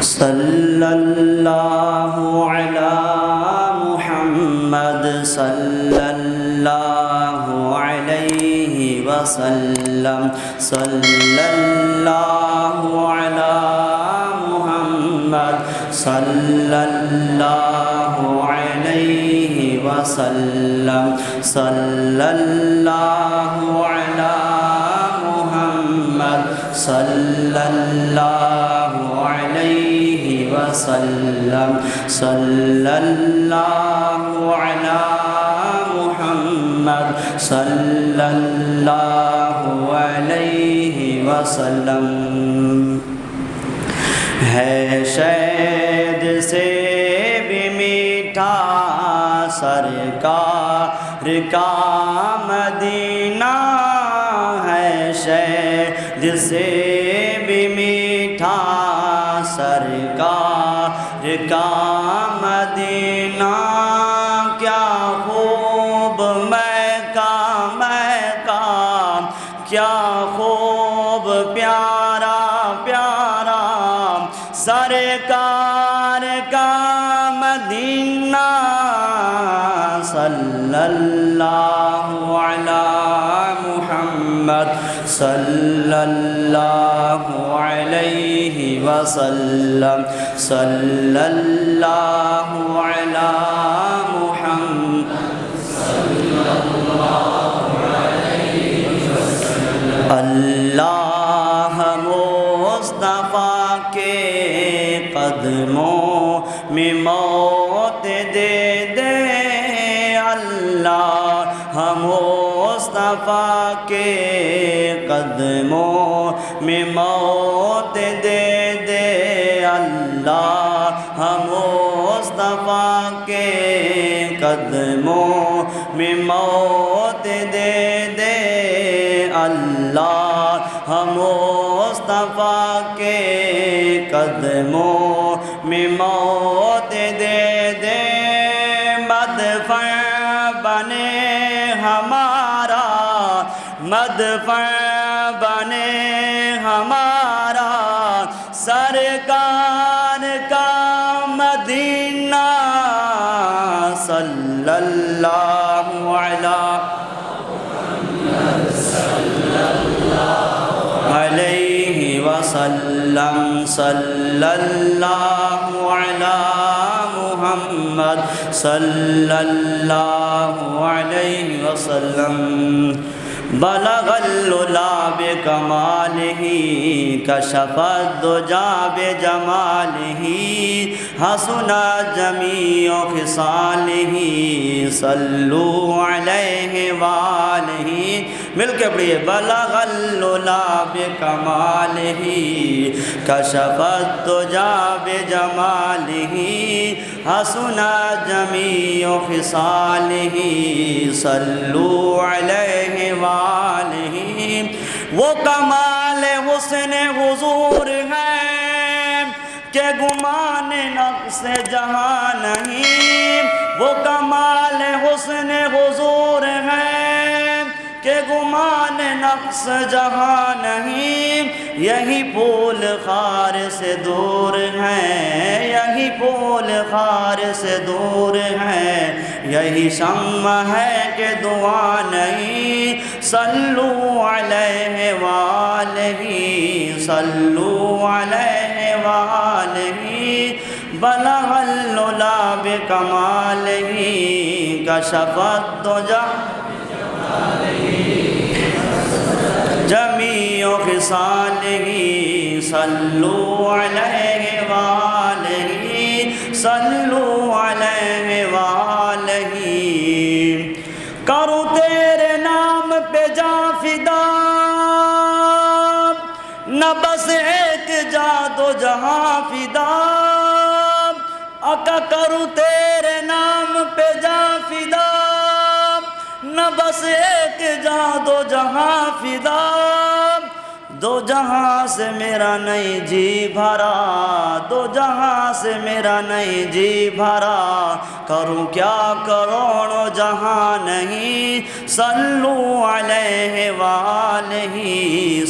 صلی اللہ علی محمد صلی اللہ علیہ وسلم صلی اللہ علی محمد صلی اللہ علیہ وسلم صلی اللہ علی محمد صلی اللہ علیہ وسلم صلی اللہ علی محمد صلی اللہ علیہ وسلم۔ ہے شہد سے بھی میٹھا سرکار کا مدینہ، ہے شہد سے بھی میٹھا سرکار کا مدینہ، کیا خوب مہکا کیا خوب پیارا پیارا سرکار کا مدینہ، صلی اللہ علی محمد صلی اللہ علیہ وسلم صلی اللہ علی محمد صلی اللہ علیہ وسلم۔ اللہ مصطفیٰ کے قدموں میں موت دے دے، اللہ مصطفیٰ کے قدموں میں موت دے دے، اللہ مصطفیٰ کے قدموں میں موت دے دے، اللہ مصطفیٰ کے قدموں میں موت دے دے، مدفع بنے ہمارا مدفع بنے ہمارا سرکار کا مدینہ، صلی اللہ علی علیہ وسلم صلی اللہ علی محمد صلی اللہ علیہ وسلم۔ بلغ العلا بکمالہ کشف الدجی بجمالہ حسن جمیع خصالہ صلوا علیہ وآلہ، مل کے پڑھیے، بلغ العلا بکمالہ کشف الدجی بجمالہ حسن جمیع خصالہ صلوا علیہ وآلہ۔ وہ کمال حسن حضور ہے کہ گمان نقص جہاں نہیں، وہ کمال حسن حضور ہے کہ گمان نقص جہاں نہیں، یہی پھول خار سے دور ہیں، یہی پھول خار سے دور ہیں، یہی شمع ہے کہ دعا نہیں، صلو علیہ وآلہ صلو علیہ وآلہ۔ بلغ العلا بکمالہ کشف الدجی جمیع خصالہ صلو علیہ وآلہ صلو علیہ وآلہ۔ کروں تیرے نام پہ جا فدا، نہ بس ایک جا دو جہاں فدا، آقا کروں تیرے نام پہ جا فدا، نہ بس ایک جا دو جہاں فدا، دو جہاں سے میرا نہیں جی بھرا، دو جہاں سے میرا نہیں جی بھرا، کروں کیا کروڑوں جہاں نہیں، صلو علیہ وآلہ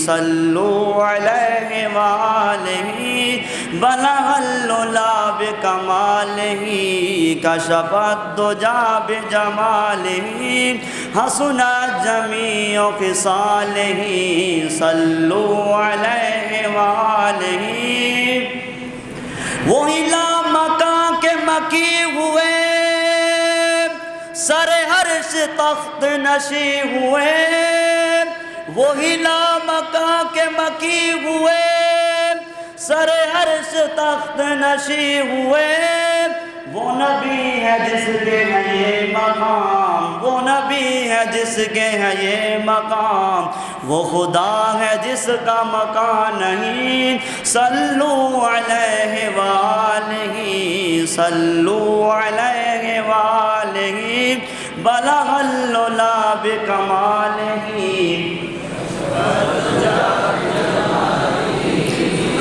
صلو علیہ وآلہ۔ بلغ العلا بکمالہ کشف الدجا بجمالہ حسن جمیع خصالہ صلوا علیہ وآلہ وہی لامکاں کے مکی ہوئے سر عرش تخت نشی ہوئے وہی لامکاں کے مکی ہوئے سر عرش تخت نشی ہوئے وہ نبی ہے جس کے ہے یہ مقام وہ نبی ہے جس کے ہے یہ مقام وہ خدا ہے جس کا مکان نہیں صلو علیہ وآلہ صلو علیہ وآلہ بلغ العلا بکمالہ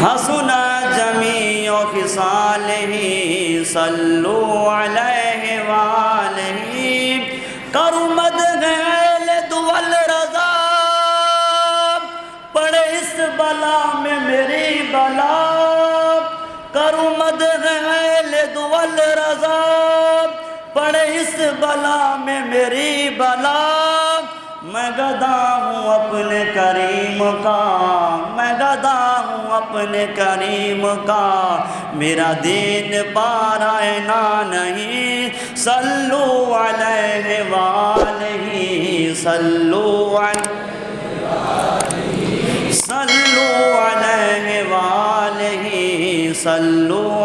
حسن جمیع خصالہ صلو علیہ وآلہ کرو مدح اہل دول رضا پڑے اس بلا میں میری بلا کرو مدح اہل دول رضا پڑے اس بلا میں میری بلا میں گدا ہوں اپنے کریم کا میں گدا ہوں اپنے کریم کا میرا دین پارائنا نہیں صلو علیہ وآلہ صلو علیہ وآلہ صلو